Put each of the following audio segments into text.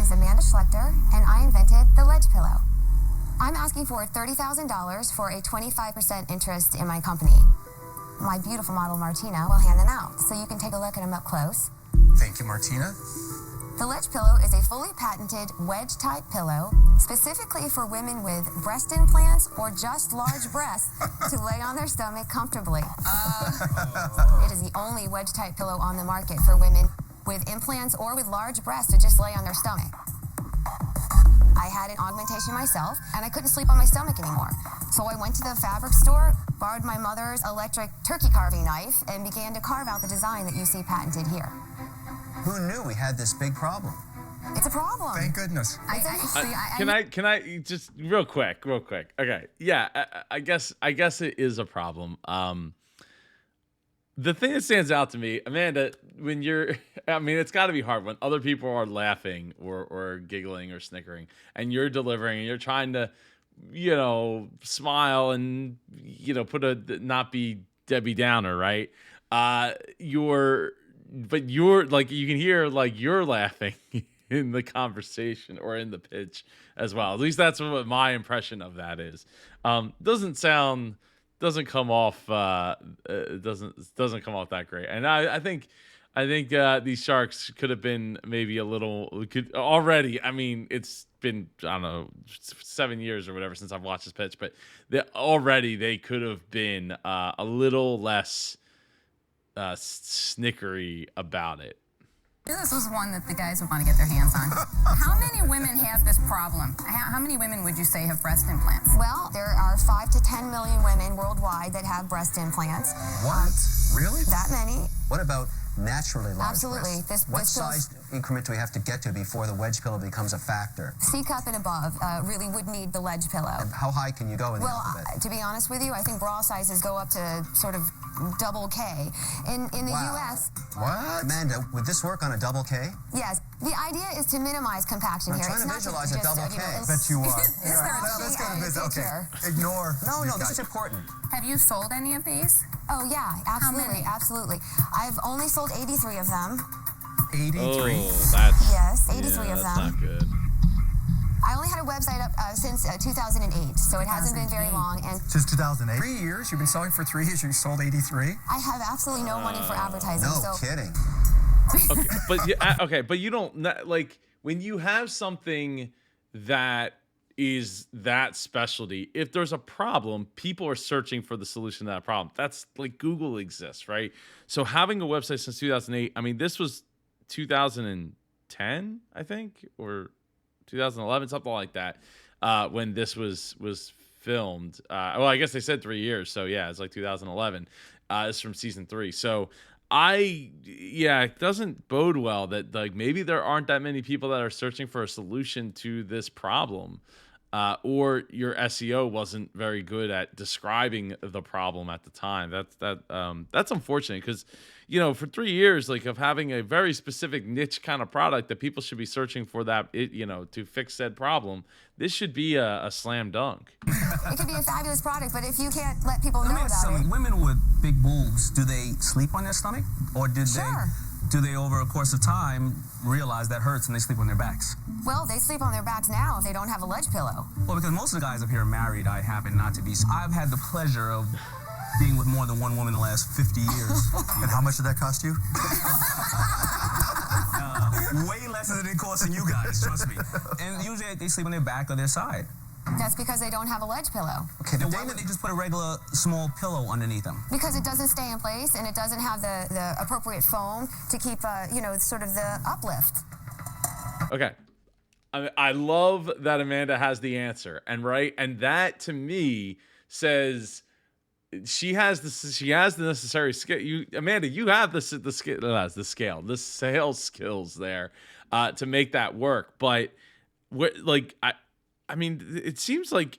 is Amanda Schlechter, and I invented the ledge pillow. I'm asking for $30,000 for a 25% interest in my company. My beautiful model, Martina, will hand them out, so you can take a look at them up close. Thank you, Martina. The ledge pillow is a fully patented wedge-type pillow, specifically for women with breast implants or just large breasts to lay on their stomach comfortably. It is the only wedge-type pillow on the market for women with implants or with large breasts to just lay on their stomach. I had an augmentation myself, and I couldn't sleep on my stomach anymore. So I went to the fabric store, borrowed my mother's electric turkey carving knife, and began to carve out the design that you see patented here. Who knew we had this big problem? It's a problem. Thank goodness. Can I just real quick? Okay, yeah, I guess it is a problem. The thing that stands out to me, Amanda, when it's got to be hard when other people are laughing or giggling or snickering, and you're delivering and you're trying to, smile and, not be Debbie Downer, right? You're like, you can hear like you're laughing in the conversation or in the pitch as well. At least that's what my impression of that is. Doesn't come off that great. And I think these Sharks could have been maybe a little already. I mean, it's been, I don't know, 7 years or whatever since I've watched this pitch, but they could have been a little less snickery about it. This was one that the guys would want to get their hands on. How many women have this problem? How many women would you say have breast implants? Well, there are 5 to 10 million women worldwide that have breast implants. What? Really? That many. What about naturally large Absolutely. breasts? What size increment do we have to get to before the wedge pillow becomes a factor? C cup and above really would need the ledge pillow. And how high can you go in the alphabet? To be honest with you, I think bra sizes go up to sort of double K. In the U.S. What? Amanda, would this work on a double K? Yes. The idea is to minimize compaction here. I'm trying to visualize a double K. Bet you are. Let's go to business. Okay. Ignore. No, this is important. Have you sold any of these? Oh, yeah, absolutely. How many? Absolutely. I've only sold 83 of them. 83? Oh, that's... Yes, 83 of them. That's not good. I only had a website up since 2008, so it hasn't been very long. And since 2008? 3 years? You've been selling for 3 years, you sold 83? I have absolutely no money for advertising. No kidding. But you don't, like, when you have something that is that specialty, if there's a problem, people are searching for the solution to that problem. That's like Google exists, right? So having a website since 2008, I mean, this was 2010, I think, or 2011, something like that, when this was filmed. Well, I guess they said 3 years, so yeah, it's like 2011. It's from season 3. So it doesn't bode well that like maybe there aren't that many people that are searching for a solution to this problem, or your SEO wasn't very good at describing the problem at the time. That's unfortunate because, for 3 years, like, of having a very specific niche kind of product that people should be searching for to fix said problem, this should be a slam dunk. It could be a fabulous product, but if you can't let people know about it. Women with big boobs, do they sleep on their stomach? Or do they over a course of time realize that hurts and they sleep on their backs? Well, they sleep on their backs now if they don't have a ledge pillow. Well, because most of the guys up here are married, I happen not to be. I've had the pleasure of being with more than one woman in the last 50 years. And how much did that cost you? Way less than it costing you guys, trust me. And usually they sleep on their back or their side. That's because they don't have a ledge pillow. Okay, then why would they just put a regular small pillow underneath them? Because it doesn't stay in place and it doesn't have the appropriate foam to keep, sort of the uplift. Okay. I love that Amanda has the answer, and that to me says she has the necessary skill. Amanda, you have the sales skills there to make that work. But I mean, it seems like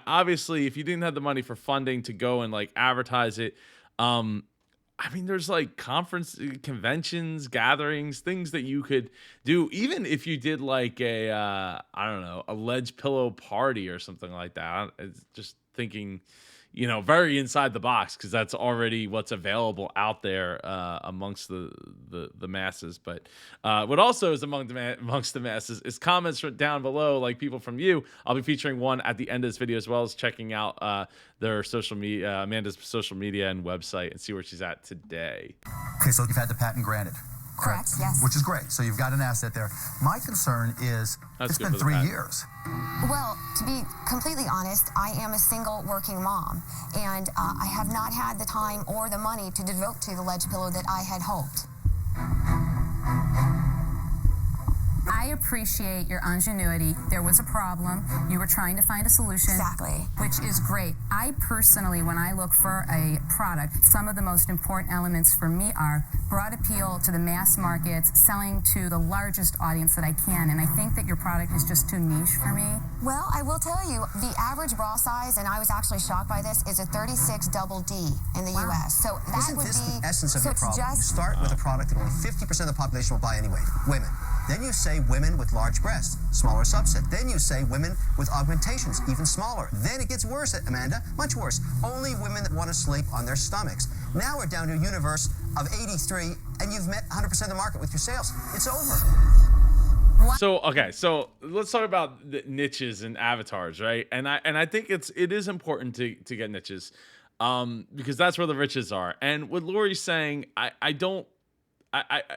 obviously if you didn't have the money for funding to go and like advertise it, I mean, there's like conventions, gatherings, things that you could do. Even if you did like a ledge pillow party or something like that. It's just thinking, very inside the box, because that's already what's available out there amongst the masses. But what also is amongst the masses is comments down below, like people from you. I'll be featuring one at the end of this video, as well as checking out their social media, Amanda's social media and website, and see where she's at today. Okay, so you've had the patent granted. Correct, yes. Which is great. So you've got an asset there. My concern is it's been 3 years. Well, to be completely honest, I am a single working mom, and I have not had the time or the money to devote to the ledge pillow that I had hoped. I appreciate your ingenuity. There was a problem. You were trying to find a solution. Exactly. Which is great. I personally, when I look for a product, some of the most important elements for me are broad appeal to the mass markets, selling to the largest audience that I can. And I think that your product is just too niche for me. Well, I will tell you, the average bra size, and I was actually shocked by this, is a 36 double D in the U.S. So that Isn't would this be the essence of so your it's problem? You just start with a product that only 50% of the population will buy anyway, women. Then you say women with large breasts, smaller subset. Then you say women with augmentations, even smaller. Then it gets worse, Amanda, much worse. Only women that want to sleep on their stomachs. Now we're down to a universe of 83, and you've met 100% of the market with your sales. It's over. So okay, so let's talk about the niches and avatars, right? And I think it is important to get niches, because that's where the riches are. And what Lori's saying,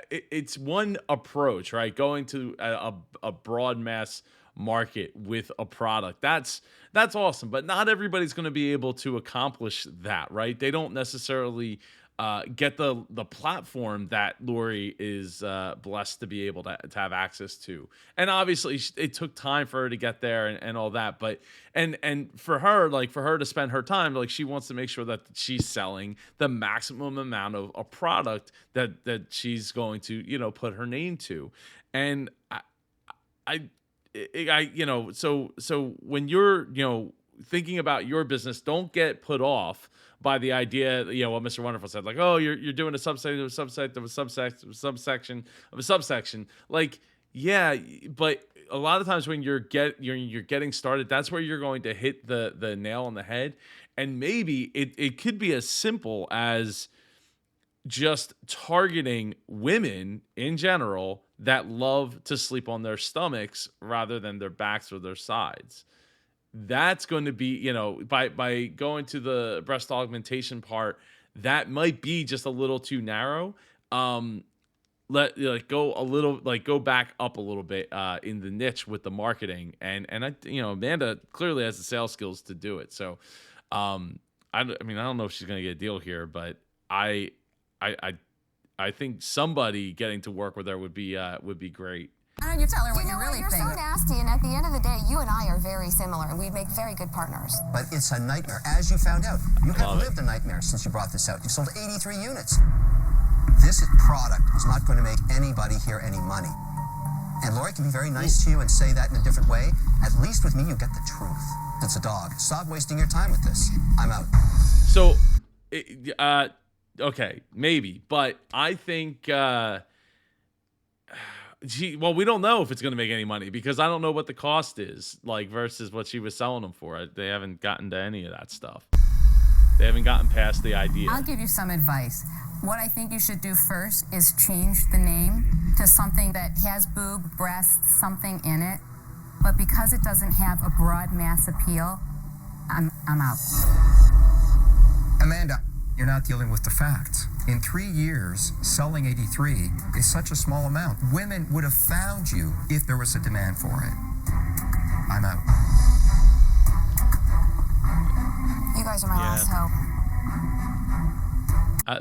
it's one approach, right? Going to a broad mass market with a product. That's awesome, but not everybody's going to be able to accomplish that, right? They don't necessarily get the platform that Lori is blessed to be able to have access to. And obviously it took time for her to get there and all that, but and for her, like for her to spend her time, like she wants to make sure that she's selling the maximum amount of a product that she's going to, put her name to. And so when you're, thinking about your business, don't get put off by the idea, what Mr. Wonderful said, like, oh, you're doing a subsection of a subsection of a subsection of a subsection. Like, yeah, but a lot of times when you're getting started, that's where you're going to hit the nail on the head. And maybe it could be as simple as just targeting women in general that love to sleep on their stomachs rather than their backs or their sides. That's going to be, by going to the breast augmentation part, that might be just a little too narrow. Go back up a little bit in the niche with the marketing, and Amanda clearly has the sales skills to do it. So, I don't know if she's going to get a deal here, but I think somebody getting to work with her would be great. Why don't you tell her what you know really you're think? so nasty, and at the end of the day, you and I are very similar, and we make very good partners. But it's a nightmare, as you found out. You have Love it. lived a nightmare since you brought this out. You sold 83 units. This product is not going to make anybody here any money. And Lori can be very nice to you and say that in a different way. At least with me, you get the truth. It's a dog. Stop wasting your time with this. I'm out. So, okay, maybe, but I think, we don't know if it's going to make any money, because I don't know what the cost is, like, versus what she was selling them for. They haven't gotten to any of that stuff. They haven't gotten past the idea. I'll give you some advice. What I think you should do first is change the name to something that has boob, breast, something in it. But because it doesn't have a broad mass appeal, I'm out. Amanda, you're not dealing with the facts. In 3 years, selling 83 is such a small amount. Women would have found you if there was a demand for it. I'm out. You guys are my last hope.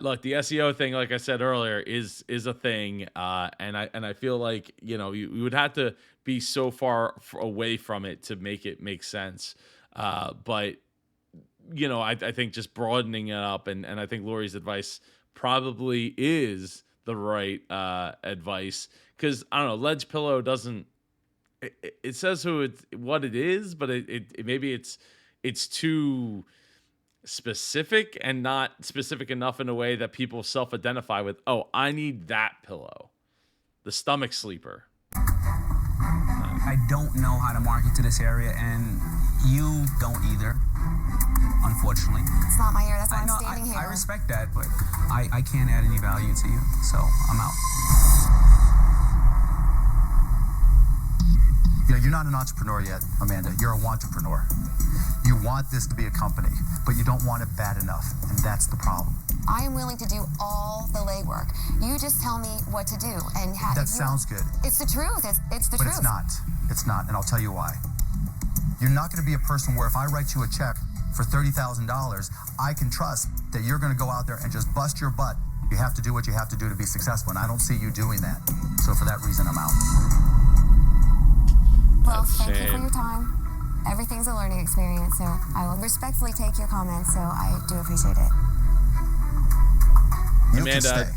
Look, the SEO thing, like I said earlier, is a thing, and I feel like you would have to be so far away from it to make it make sense. But I think just broadening it up, and I think Lori's advice probably is the right advice, because I don't know, ledge pillow doesn't. It says what it is, but it maybe it's too specific and not specific enough in a way that people self-identify with. Oh, I need that pillow, the stomach sleeper. I don't know how to market to this area, and You don't either, unfortunately. It's not my year. That's why I'm standing here. I respect that, but I can't add any value to you, so I'm out. You know, you're not an entrepreneur yet, Amanda. You're a wantrepreneur. You want this to be a company, but you don't want it bad enough, and that's the problem. I am willing to do all the legwork. You just tell me what to do, and that sounds good. It's the truth. It's the truth. But it's not. It's not, and I'll tell you why. You're not going to be a person where if I write you a check for $30,000, I can trust that you're going to go out there and just bust your butt. You have to do what you have to do to be successful, and I don't see you doing that. So for that reason, I'm out. Well, thank you for your time. Everything's a learning experience, so I will respectfully take your comments, so I do appreciate it. You can stay.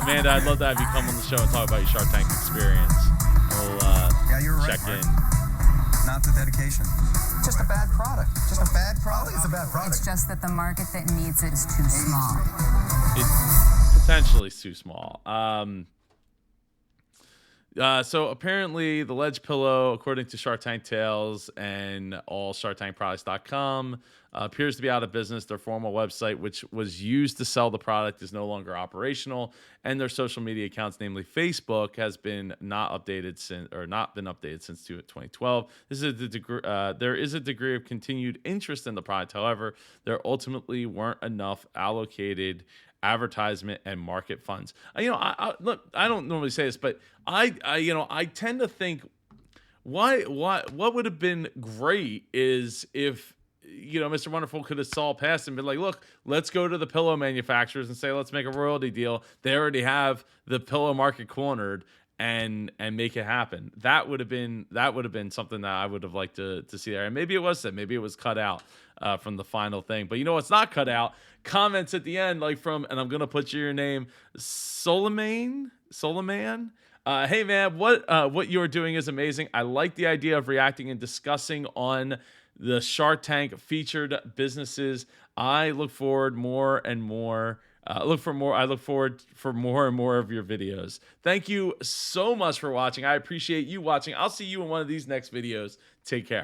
Amanda, I'd love to have you come on the show and talk about your Shark Tank experience. We'll you're right, check Mark. in. Not the dedication. Just a bad product. Just a bad product. It's a bad product. It's just that the market that needs it is too small. It's potentially too small. So apparently the Ledge Pillow, according to Shark Tank Tales and all SharkTankProducts.com, appears to be out of business. Their formal website, which was used to sell the product, is no longer operational, and their social media accounts, namely Facebook, has been not been updated since 2012. There is a degree of continued interest in the product. However, there ultimately weren't enough allocated advertisement and market funds. Look, I don't normally say this, but I tend to think what would have been great is if Mr. Wonderful could have saw past and been like, look, let's go to the pillow manufacturers and say, let's make a royalty deal. They already have the pillow market cornered, and make it happen. That would have been something that I would have liked to see there. And maybe it was that. Maybe it was cut out from the final thing. But what's not cut out? Comments at the end, like from, and I'm gonna put your name, Soliman. Hey man, what you're doing is amazing. I like the idea of reacting and discussing on the Shark Tank featured businesses. I look forward more and more. I look forward for more and more of your videos. Thank you so much for watching. I appreciate you watching. I'll see you in one of these next videos. Take care.